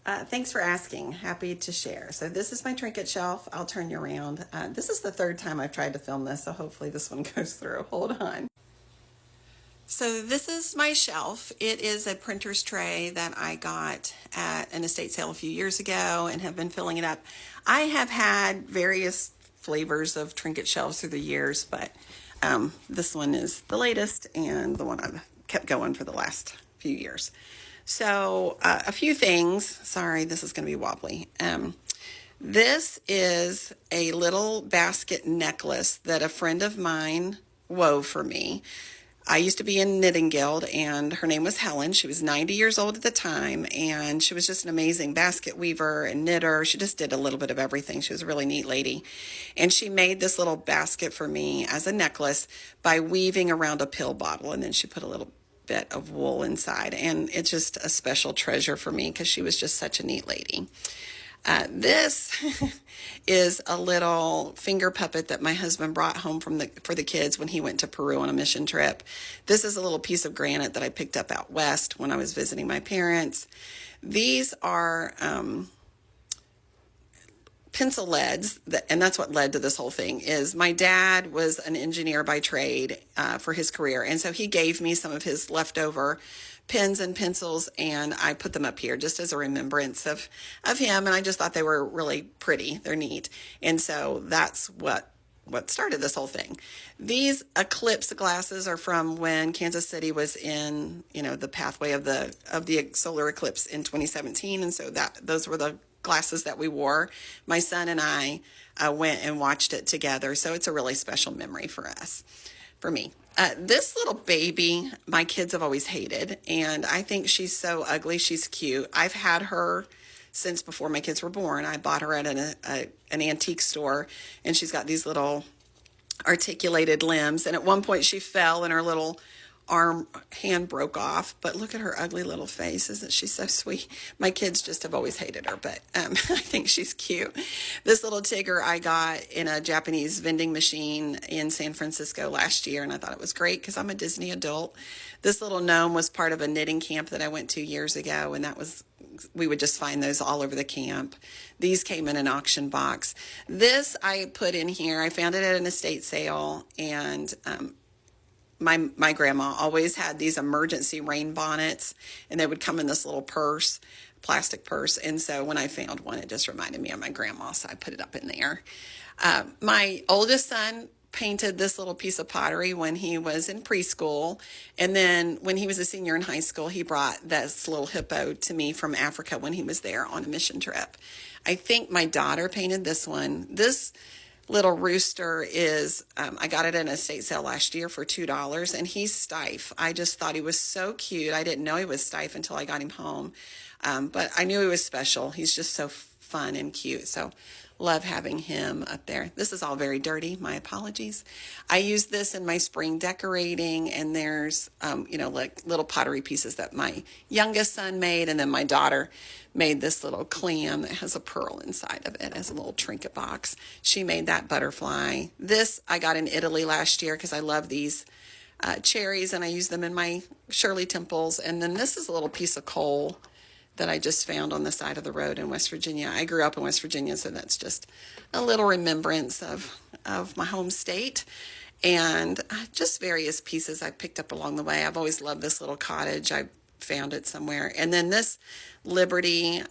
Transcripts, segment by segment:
Thanks for asking. Happy to share. So this is my trinket shelf. I'll turn you around. This is the third time I've tried to film this, so hopefully this one goes through. Hold on. So this is my shelf. It is a printer's tray that I got at an estate sale a few years ago and have been filling it up. I have had various flavors of trinket shelves through the years, but this one is the latest and the one I've kept going for the last few years. So a few things. Sorry, this is going to be wobbly. This is a little basket necklace that a friend of mine wove for me. I used to be in Knitting Guild, and her name was Helen. She was 90 years old at the time, and she was just an amazing basket weaver and knitter. She just did a little bit of everything. She was a really neat lady. And she made this little basket for me as a necklace by weaving around a pill bottle, and then she put a little bit of wool inside. And it's just a special treasure for me because she was just such a neat lady. This is a little finger puppet that my husband brought home for the kids when he went to Peru on a mission trip. This is a little piece of granite that I picked up out west when I was visiting my parents. These are pencil leads, and that's what led to this whole thing. Is my dad was an engineer by trade for his career, and so he gave me some of his leftover pens and pencils, and I put them up here just as a remembrance of him, and I just thought they were really pretty. They're neat, and so that's what started this whole thing. These eclipse glasses are from when Kansas City was in, the pathway of the solar eclipse in 2017, and so those were the glasses that we wore. My son and I went and watched it together, so it's a really special memory for me. This little baby, my kids have always hated, and I think she's so ugly. She's cute. I've had her since before my kids were born. I bought her at an antique store, and she's got these little articulated limbs, and at one point she fell and her little hand broke off, but look at her ugly little face. Isn't she so sweet? My kids just have always hated her, but I think she's cute. This little Tigger I got in a Japanese vending machine in San Francisco last year, and I thought it was great because I'm a Disney adult. This little gnome was part of a knitting camp that I went to years ago, and we would just find those all over the camp. These came in an auction box. This I put in here. I found it at an estate sale, and my grandma always had these emergency rain bonnets, and they would come in this little purse, plastic purse. And so when I found one, it just reminded me of my grandma, so I put it up in there. My oldest son painted this little piece of pottery when he was in preschool. And then when he was a senior in high school, he brought this little hippo to me from Africa when he was there on a mission trip. I think my daughter painted this one. This little rooster is, I got it at an estate sale last year for $2, and he's stiff. I just thought he was so cute. I didn't know he was stiff until I got him home, but I knew he was special. He's just so fun and cute, so love having him up there. This is all very dirty. My apologies. I use this in my spring decorating, and there's, like little pottery pieces that my youngest son made, and then my daughter made this little clam that has a pearl inside of it as a little trinket box. She made that butterfly. This I got in Italy last year because I love these cherries, and I use them in my Shirley temples. And then this is a little piece of coal that I just found on the side of the road in West Virginia. I grew up in West Virginia, so that's just a little remembrance of my home state. And just various pieces I picked up along the way. I've always loved this little cottage. I found it somewhere. And then this Liberty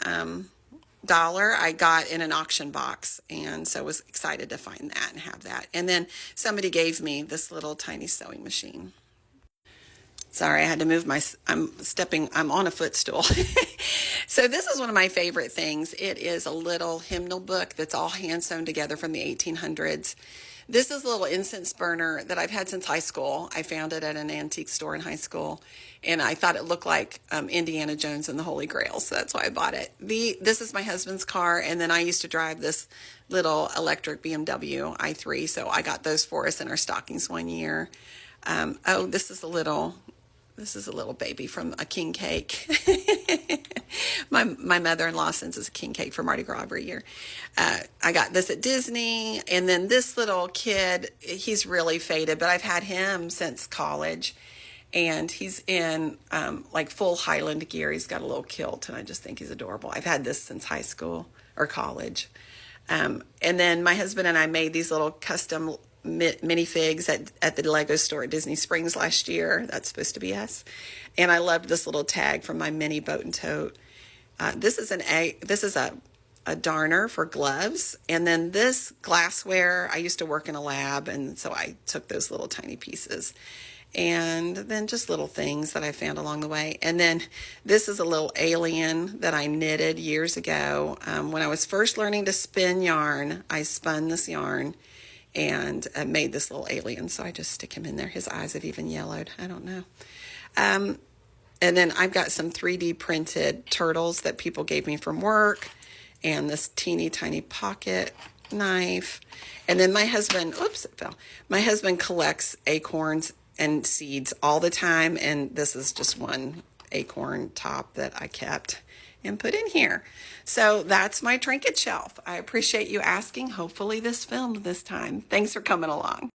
dollar I got in an auction box, and so was excited to find that and have that. And then somebody gave me this little tiny sewing machine. Sorry, I had to move I'm on a footstool. So this is one of my favorite things. It is a little hymnal book that's all hand sewn together from the 1800s. This is a little incense burner that I've had since high school. I found it at an antique store in high school, and I thought it looked like Indiana Jones and the Holy Grail, so that's why I bought it. This is my husband's car, and then I used to drive this little electric BMW i3, so I got those for us in our stockings one year. This is a little baby from a king cake. My mother-in-law sends us a king cake for Mardi Gras every year. I got this at Disney. And then this little kid, he's really faded, but I've had him since college. And he's in like full Highland gear. He's got a little kilt, and I just think he's adorable. I've had this since high school or college. And then my husband and I made these little custom minifigs at the Lego store at Disney Springs last year. That's supposed to be us. And I loved this little tag from my mini boat and tote. This is a darner for gloves. And then this glassware, I used to work in a lab, and so I took those little tiny pieces. And then just little things that I found along the way. And then this is a little alien that I knitted years ago. When I was first learning to spin yarn, I spun this yarn and made this little alien. So I just stick him in there. His eyes have even yellowed. I don't know. And then I've got some 3D printed turtles that people gave me from work, and this teeny tiny pocket knife. And then my husband, oops, it fell. My husband collects acorns and seeds all the time, and this is just one acorn top that I kept and put in here. So that's my trinket shelf. I appreciate you asking. Hopefully this filmed this time. Thanks for coming along.